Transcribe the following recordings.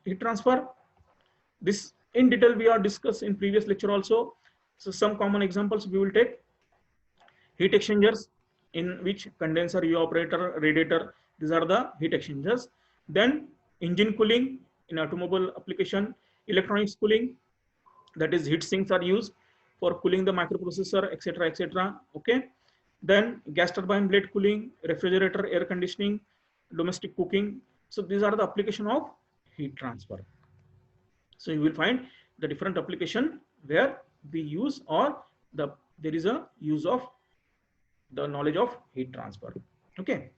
heat transfer. This in detail we are discussed in previous lecture also. So some common examples we will take: heat exchangers, in which condenser, evaporator, radiator, these are the heat exchangers. Then engine cooling in automobile application, electronics cooling, that is heat sinks are used for cooling the microprocessor, etc., etc. Okay. Then gas turbine blade cooling, refrigerator air conditioning, domestic cooking. So these are the application of heat transfer. So you will find the different application where we use, or there is a use of the knowledge of heat transfer. Okay.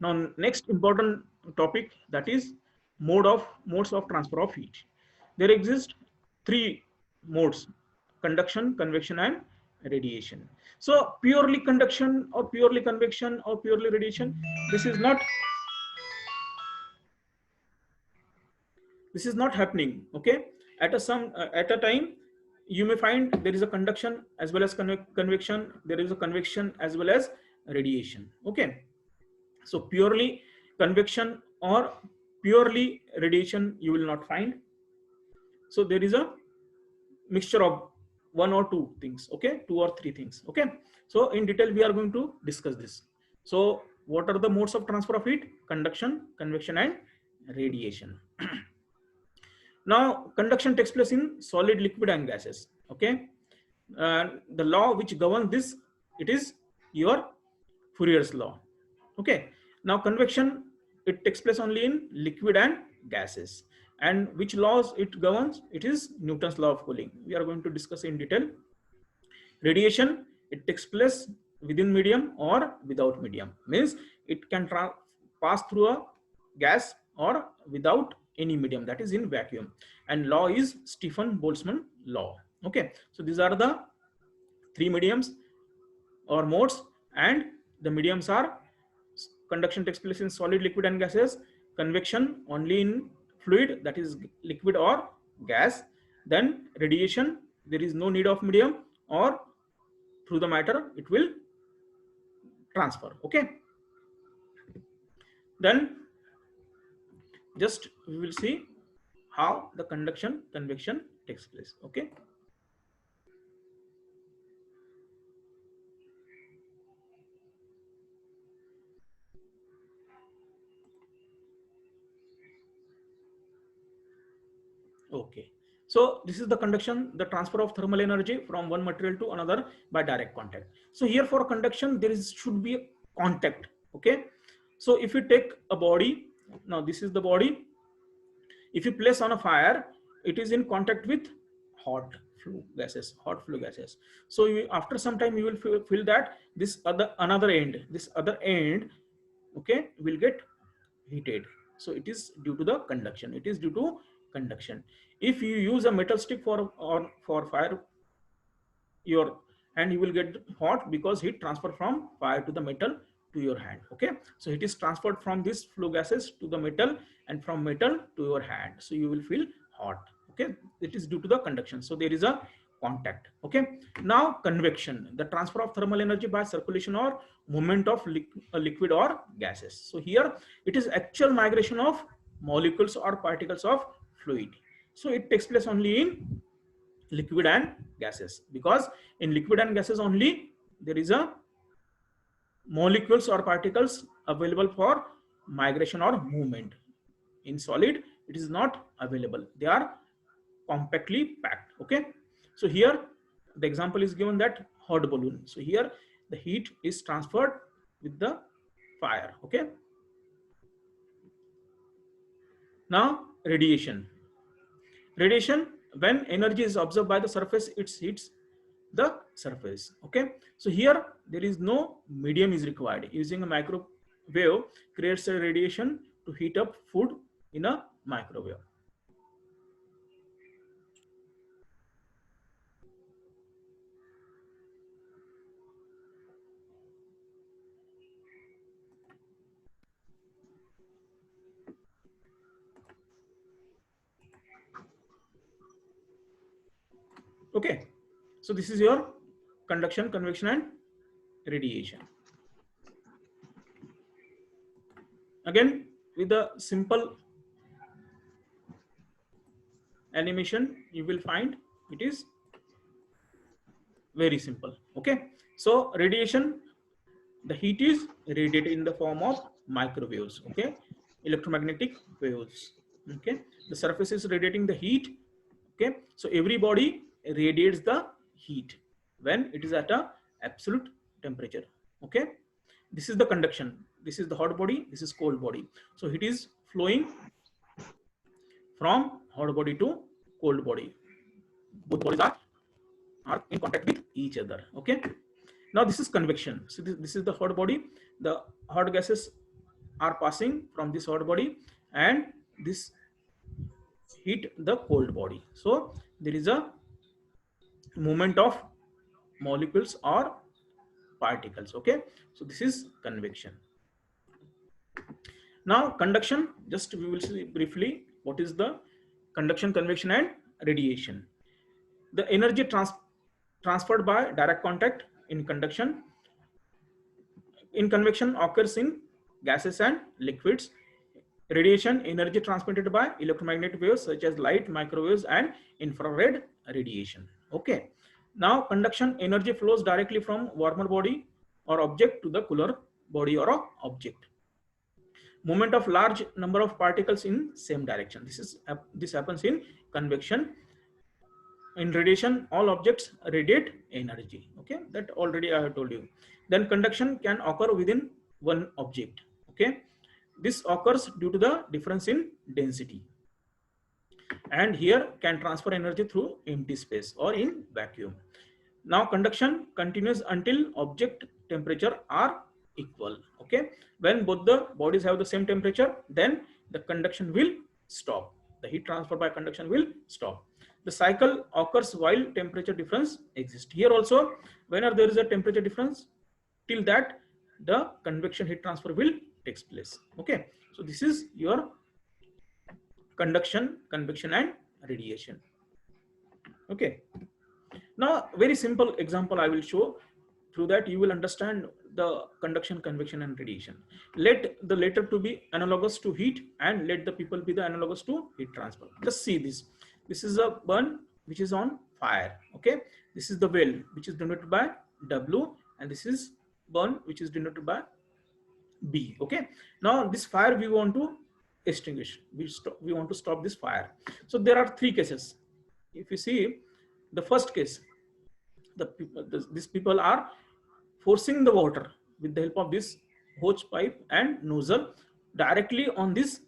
Now next important topic, that is modes of transfer of heat. There exist three modes: conduction, convection, and radiation. So purely conduction or purely convection or purely radiation, this is not happening. Okay. At a time you may find there is a conduction as well as convection, there is a convection as well as radiation. Okay. So purely convection or purely radiation you will not find. So there is a mixture of one or two things. Okay. Two or three things. Okay. So in detail we are going to discuss this. So what are the modes of transfer of heat? Conduction, convection, and radiation. Now conduction takes place in solid, liquid, and gases. Okay. The law which governs this, it is your Fourier's law. Okay. Now convection, it takes place only in liquid and gases. And which laws it governs? It is Newton's law of cooling. We are going to discuss in detail. Radiation, it takes place within medium or without medium. Means it can pass through a gas or without any medium, that is in vacuum. And law is Stefan Boltzmann law. Okay. So these are the three mediums or modes, and the mediums are: conduction takes place in solid, liquid, and gases; convection only in fluid, that is liquid or gas; then radiation, there is no need of medium, or through the matter it will transfer. Okay. Then just we will see how the conduction, convection takes place. Okay. Okay. So this is the conduction, the transfer of thermal energy from one material to another by direct contact. So here for conduction, there should be a contact. Okay. So if you take a body, now this is the body. If you place on a fire, it is in contact with hot flue gases, So after some time you will feel that this other end, okay, will get heated. So it is due to the conduction. It is due to conduction. If you use a metal stick for fire, your hand, you will get hot because heat transfer from fire to the metal to your hand. Okay. So it is transferred from these flue gases to the metal, and from metal to your hand. So you will feel hot. Okay. It is due to the conduction. So there is a contact. Okay. Now convection, the transfer of thermal energy by circulation or movement of liquid or gases. So here it is actual migration of molecules or particles of fluid. So it takes place only in liquid and gases, because in liquid and gases only there is a molecules or particles available for migration or movement. In solid it is not available, they are compactly packed. Okay. So here the example is given, that hot balloon. So here the heat is transferred with the fire. Okay. Now radiation. Radiation, when energy is absorbed by the surface, it hits the surface. Okay. So here there is no medium is required. Using a microwave creates a radiation to heat up food in a microwave. Okay. So this is your conduction, convection, and radiation. Again, with the simple animation, you will find it is very simple. Okay, so radiation, the heat is radiated in the form of microwaves. Okay, electromagnetic waves. Okay, the surface is radiating the heat. Okay, so every body radiates the heat when it is at a absolute temperature. Okay, this is the conduction, this is the hot body, this is cold body. So heat is flowing from hot body to cold body. Both bodies are in contact with each other. Okay, now this is convection. So this is the hot body, the hot gases are passing from this hot body, and this heat the cold body. So there is a movement of molecules or particles. Okay, so this is convection. Now conduction, just we will see briefly what is the conduction, convection and radiation. The energy transferred by direct contact in conduction, in convection occurs in gases and liquids. Radiation, energy transmitted by electromagnetic waves such as light, microwaves and infrared radiation. Okay, now conduction, energy flows directly from warmer body or object to the cooler body or object. Movement of large number of particles in same direction. This happens in convection. In radiation, all objects radiate energy. Okay, that already I have told you. Then conduction can occur within one object. Okay, this occurs due to the difference in density, and here can transfer energy through empty space or in vacuum. Now conduction continues until object temperature are equal. Okay, when both the bodies have the same temperature, then the conduction will stop, the heat transfer by conduction will stop. The cycle occurs while temperature difference exists. Here also, whenever there is a temperature difference, till that the convection heat transfer will takes place. Okay, so this is your conduction, convection and radiation. Okay, now very simple example I will show. Through that you will understand the conduction, convection and radiation. Let the latter to be analogous to heat and let the people be the analogous to heat transfer. Just see this. This is a burn which is on fire. Okay, this is the well which is denoted by W, and this is burn which is denoted by B. Okay, now this fire we want to extinguish. We want to stop this fire. So there are three cases. If you see the first case, these people are forcing the water with the help of this hose pipe and nozzle directly on this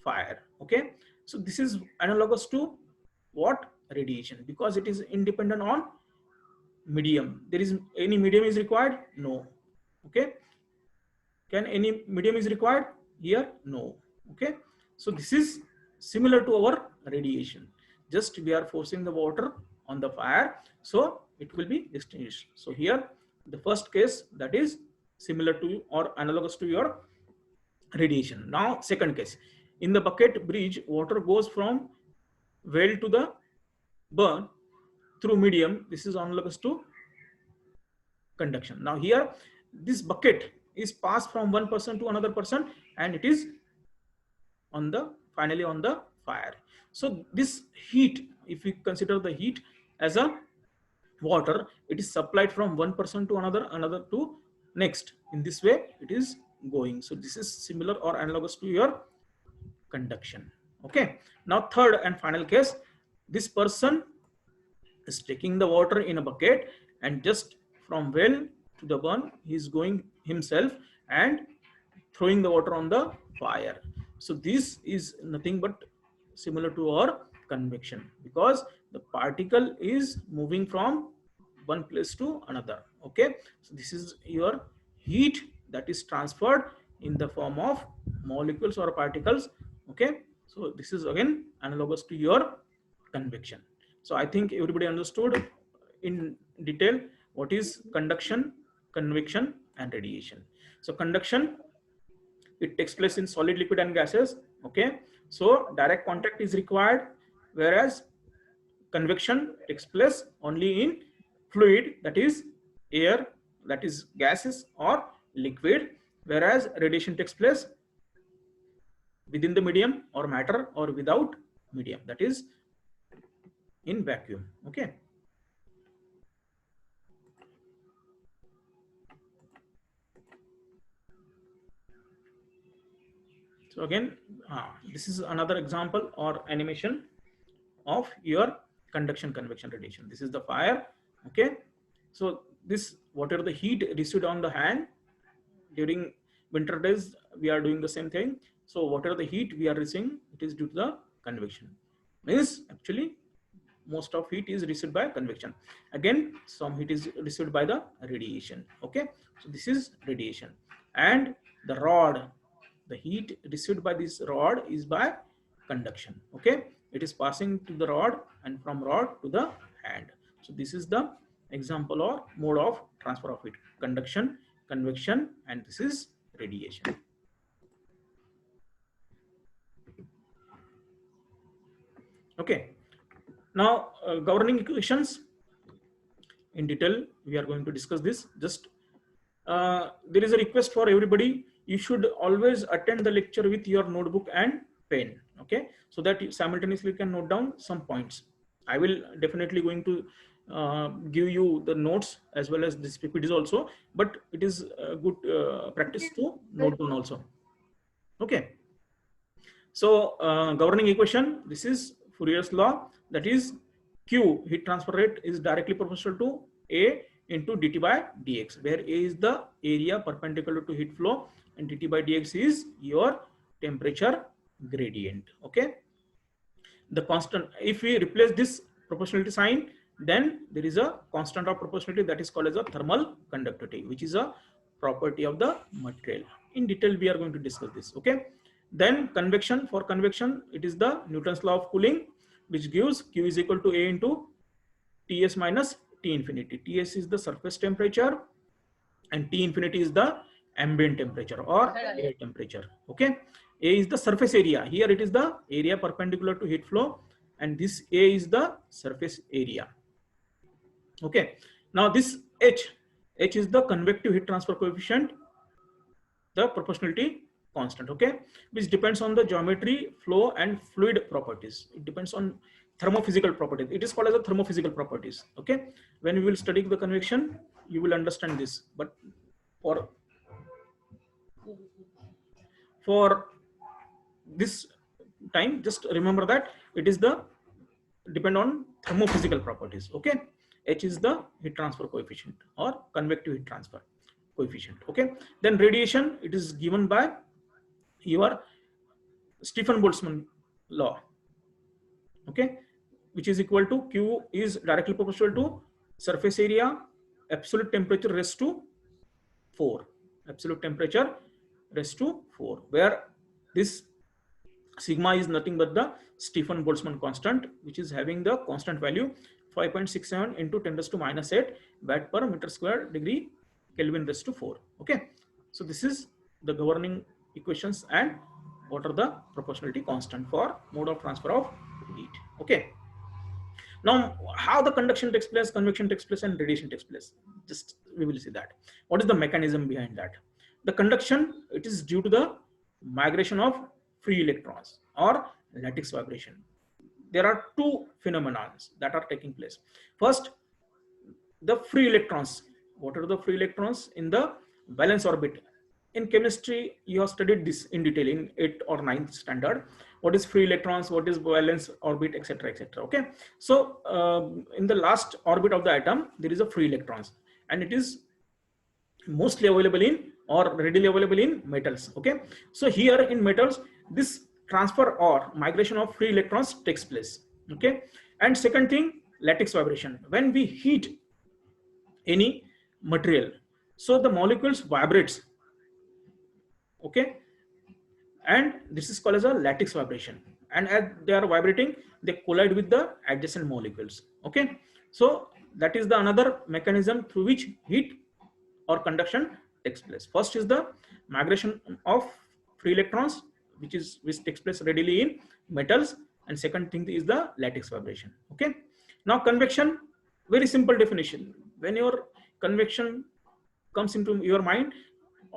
fire. Okay, so this is analogous to what? Radiation, because it is independent on medium. There is any medium is required? No. Okay, can any medium is required here? No. Okay, so this is similar to our radiation. Just we are forcing the water on the fire, so it will be extinguished. So here the first case, that is similar to or analogous to your radiation. Now second case, in the bucket bridge, water goes from well to the burn through medium. This is analogous to conduction. Now here this bucket is passed from one person to another person, and it is on the finally on the fire. So this heat, if we consider the heat as a water, it is supplied from one person to another, another to next. In this way it is going. So this is similar or analogous to your conduction. Okay, now third and final case, this person is taking the water in a bucket, and just from well to the burn he is going himself and throwing the water on the fire. So this is nothing but similar to our convection, because the particle is moving from one place to another. Okay, so this is your heat that is transferred in the form of molecules or particles. Okay, so this is again analogous to your convection. So I think everybody understood in detail what is conduction, convection and radiation. So conduction, it takes place in solid, liquid and gases. Okay, so direct contact is required, whereas convection takes place only in fluid, that is air, that is gases or liquid, whereas radiation takes place within the medium or matter or without medium, that is in vacuum. Okay. So again, this is another example or animation of your conduction convection radiation. This is the fire. Okay. So this, whatever the heat received on the hand during winter days, we are doing the same thing. So whatever the heat we are receiving, it is due to the convection. Means actually most of heat is received by convection. Again, some heat is received by the radiation. Okay. So this is radiation. And the rod, the heat received by this rod is by conduction. Okay. It is passing to the rod and from rod to the hand. So this is the example or mode of transfer of heat: conduction, convection, and this is radiation. Okay. Now governing equations in detail, we are going to discuss this. Just there is a request for everybody: you should always attend the lecture with your notebook and pen. Okay, so that you simultaneously can note down some points. I will definitely going to give you the notes as well as this PPTs also, but it is a good practice to note down also. Okay. So governing equation, this is Fourier's law, that is Q, heat transfer rate, is directly proportional to A into dt by dx, where A is the area perpendicular to heat flow and dt by dx is your temperature gradient. Okay. The constant, if we replace this proportionality sign, then there is a constant of proportionality that is called as a thermal conductivity, which is a property of the material. In detail, we are going to discuss this. Okay. Then convection, for convection, it is the Newton's law of cooling, which gives Q is equal to A into Ts minus T infinity. Ts is the surface temperature and T infinity is the ambient temperature or air temperature. Okay. A is the surface area. Here it is the area perpendicular to heat flow, and this A is the surface area. Okay. Now this H is the convective heat transfer coefficient, the proportionality constant. Okay, which depends on the geometry, flow, and fluid properties. It depends on thermophysical properties. It is called as a thermophysical properties. Okay, when we will study the convection, you will understand this. But for this time, just remember that it is the depend on thermophysical properties. Okay, H is the heat transfer coefficient or convective heat transfer coefficient. Okay, then radiation, it is given by your Stefan-Boltzmann law. Okay, which is equal to Q is directly proportional to surface area absolute temperature raised to 4. Absolute temperature raised to 4, where this sigma is nothing but the Stefan-Boltzmann constant, which is having the constant value 5.67 into 10 raised to minus 8 watt per meter square degree Kelvin raised to 4. Okay, so this is the governing equations and what are the proportionality constant for mode of transfer of heat. Okay, now how the conduction takes place, convection takes place, and radiation takes place, just we will see that. What is the mechanism behind that? The conduction, it is due to the migration of free electrons or lattice vibration. There are two phenomena that are taking place. First, the free electrons. What are the free electrons in the valence orbit? In chemistry, you have studied this in detail in 8th or 9th standard. What is free electrons, what is valence orbit, etc., etc. Okay, so in the last orbit of the atom, there is a free electrons, and it is mostly available in or readily available in metals. Okay, so here in metals, this transfer or migration of free electrons takes place. Okay, and second thing, lattice vibration. When we heat any material, so the molecules vibrates. Okay, and this is called as a lattice vibration, and as they are vibrating, they collide with the adjacent molecules. Okay, so that is the another mechanism through which heat or conduction takes place. First is the migration of free electrons, which takes place readily in metals, and second thing is the lattice vibration. Okay, now convection, very simple definition. When your convection comes into your mind,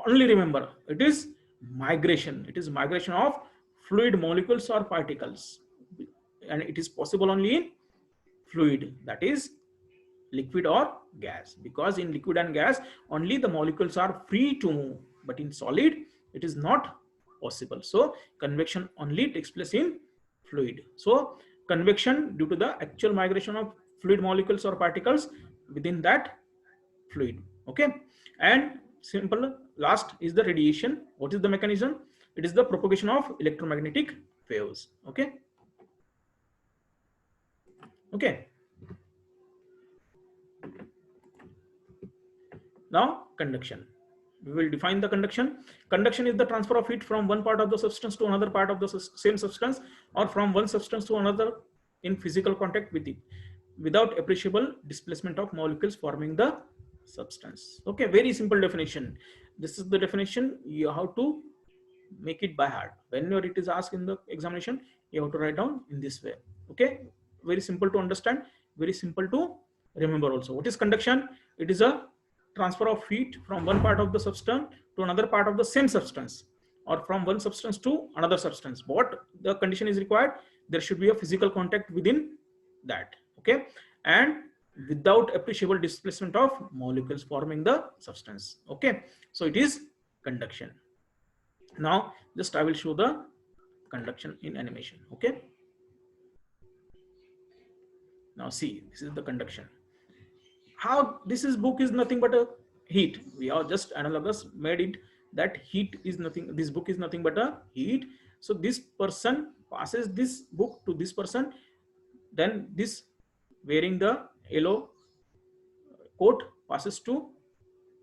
only remember it is migration. It is migration of fluid molecules or particles, and it is possible only in fluid, that is liquid or gas, because in liquid and gas only the molecules are free to move, but in solid it is not possible. So convection only takes place in fluid. So convection due to the actual migration of fluid molecules or particles within that fluid. Okay, and simple last is the radiation. What is the mechanism? It is the propagation of electromagnetic waves. Okay. Now conduction. We will define the conduction. Conduction is the transfer of heat from one part of the substance to another part of the same substance, or from one substance to another in physical contact with it, without appreciable displacement of molecules forming the substance. Okay, very simple definition. This is the definition. You have to make it by heart. Whenever it is asked in the examination, you have to write down in this way. Okay, very simple to understand, very simple to remember also. What is conduction? It is a transfer of heat from one part of the substance to another part of the same substance, or from one substance to another substance. What the condition is required? There should be a physical contact within that. Okay, and without appreciable displacement of molecules forming the substance. Okay, so it is conduction. Now just I will show the conduction in animation. Okay, now see, this is the conduction. How this is book is nothing but a heat. We are just analogous made it that heat is nothing. This book is nothing but a heat. So this person passes this book to this person, then this wearing the yellow coat passes to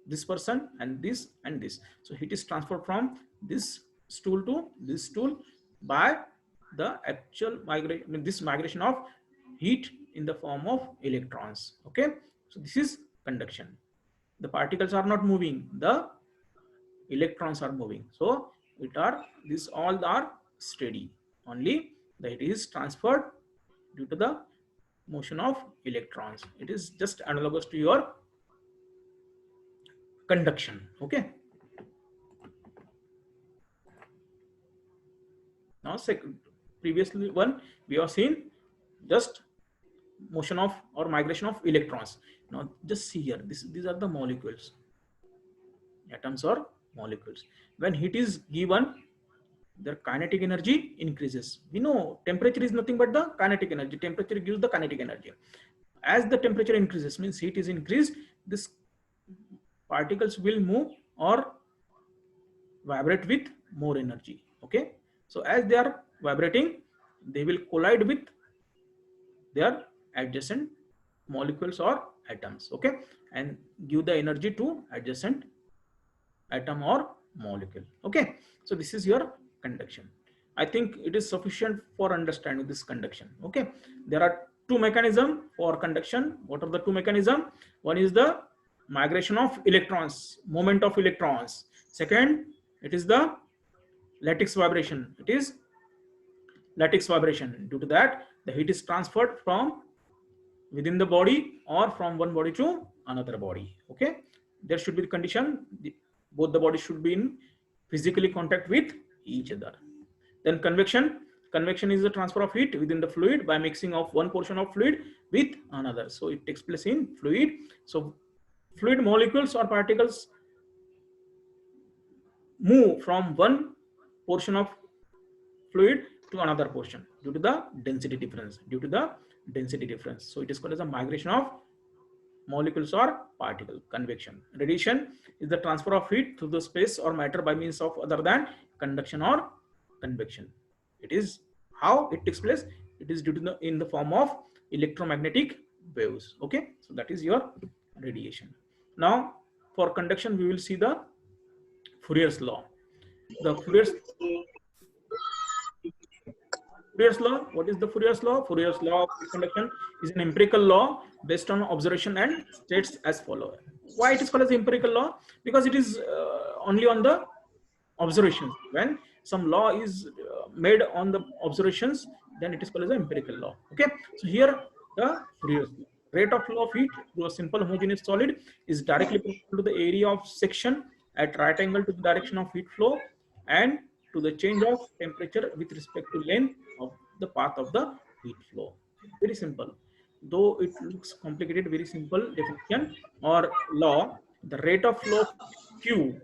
this person, and this and this. So heat is transferred from this stool to this stool by the actual migration, this migration of heat in the form of electrons. Okay, so this is conduction. The particles are not moving, the electrons are moving. So it are, these all are steady, only the heat is transferred due to the motion of electrons. It is just analogous to your conduction. Okay, now previously one we have seen just motion of or migration of electrons. Now just see here, these are the molecules, atoms or molecules. When heat is given, their kinetic energy increases. We know temperature is nothing but the kinetic energy. Temperature gives the kinetic energy. As the temperature increases, means heat is increased, this particles will move or vibrate with more energy. Okay, so as they are vibrating, they will collide with their adjacent molecules or atoms. Okay, and give the energy to adjacent atom or molecule. Okay, so this is your conduction. I think it is sufficient for understanding this conduction. Okay, there are two mechanisms for conduction. What are the two mechanisms? One is the migration of electrons, movement of electrons. Second, it is the lattice vibration. It is lattice vibration. Due to that, the heat is transferred from within the body or from one body to another body. Okay, there should be the condition, both the bodies should be in physically contact with each other. Then convection. Convection is the transfer of heat within the fluid by mixing of one portion of fluid with another. So it takes place in fluid. So fluid molecules or particles move from one portion of fluid to another portion due to the density difference. So it is called as a migration of molecules or particle. Convection. Radiation is the transfer of heat through the space or matter by means of other than conduction or convection. It is how it takes place. It is due to in the form of electromagnetic waves. Okay, so that is your radiation. Now for conduction we will see the Fourier's law. The Fourier's law. What is the Fourier's law? Fourier's law of conduction is an empirical law based on observation and states as follows. Why it is called as empirical law? Because it is only on the observations. When some law is made on the observations, then it is called as an empirical law. Okay, so here the Fourier's law. Rate of flow of heat through a simple homogeneous solid is directly proportional to the area of section at right angle to the direction of heat flow and to the change of temperature with respect to length of the path of the heat flow. Very simple. though it looks complicated, very simple definition or law. The rate of flow of Q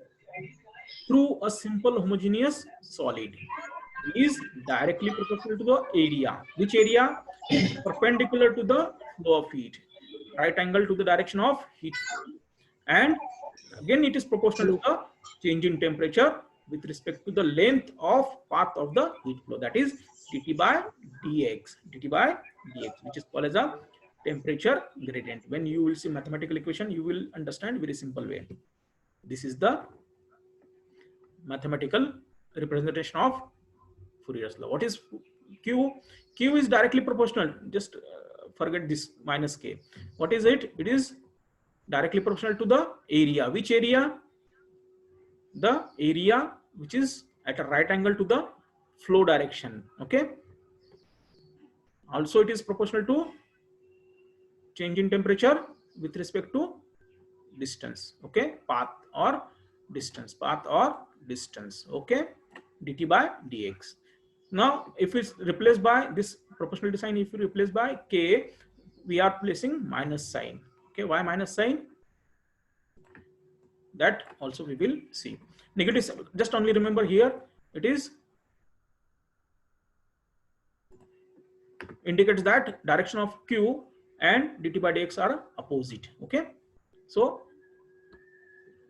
through a simple homogeneous solid is directly proportional to the area. Which area? Perpendicular to the flow of heat, right angle to the direction of heat flow. And again, it is proportional to the change in temperature with respect to the length of path of the heat flow, that is dt by dx, which is called as a temperature gradient. When you will see mathematical equation, you will understand very simple way. This is the mathematical representation of Fourier's law. What is Q? Q is directly proportional. Just forget this minus K. What is it? It is directly proportional to the area. Which area? The area which is at a right angle to the flow direction. Okay. Also, it is proportional to change in temperature with respect to distance. Okay. Path or distance. Okay. dt by dx. Now, if it's replaced by this proportional sign, if you replace by K, we are placing minus sign. Okay, why minus sign? That also we will see. Negative, just only remember here, it is indicates that direction of Q and dt by dx are opposite. Okay, so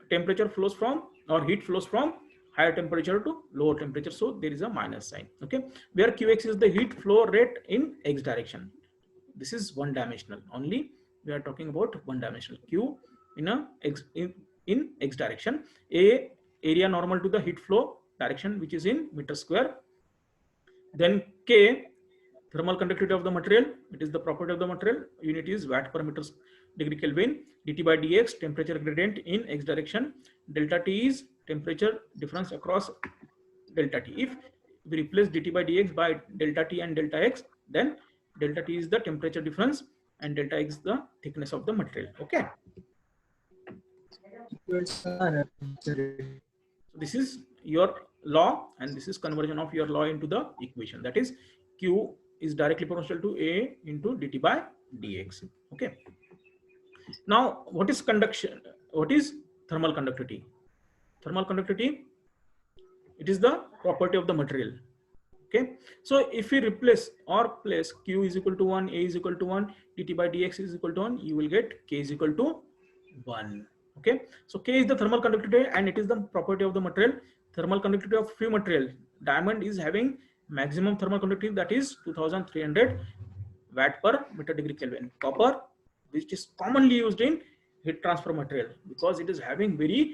temperature flows from, or heat flows from higher temperature to lower temperature, so there is a minus sign. Okay, where qx is the heat flow rate in x direction. This is one dimensional only. We are talking about one dimensional. Q in a x in x direction. A area normal to the heat flow direction, which is in meter square. Then K, thermal conductivity of the material. It is the property of the material. Unit is watt per meter degree Kelvin. dt by dx, temperature gradient in x direction. Delta T is temperature difference across delta T. If we replace dt by dx by delta T and delta x, then delta T is the temperature difference and delta x the thickness of the material. Okay. This is your law, and this is conversion of your law into the equation. That is, Q is directly proportional to A into dt by dx. Okay. Now, what is conduction? What is thermal conductivity? Thermal conductivity, it is the property of the material. Okay, so if we replace or place Q is equal to 1, A is equal to 1, dt by dx is equal to 1, you will get K is equal to 1. Okay, so K is the thermal conductivity and it is the property of the material. Thermal conductivity of free material, diamond is having maximum thermal conductivity, that is 2300 watt per meter degree Kelvin. Copper, which is commonly used in heat transfer material, because it is having very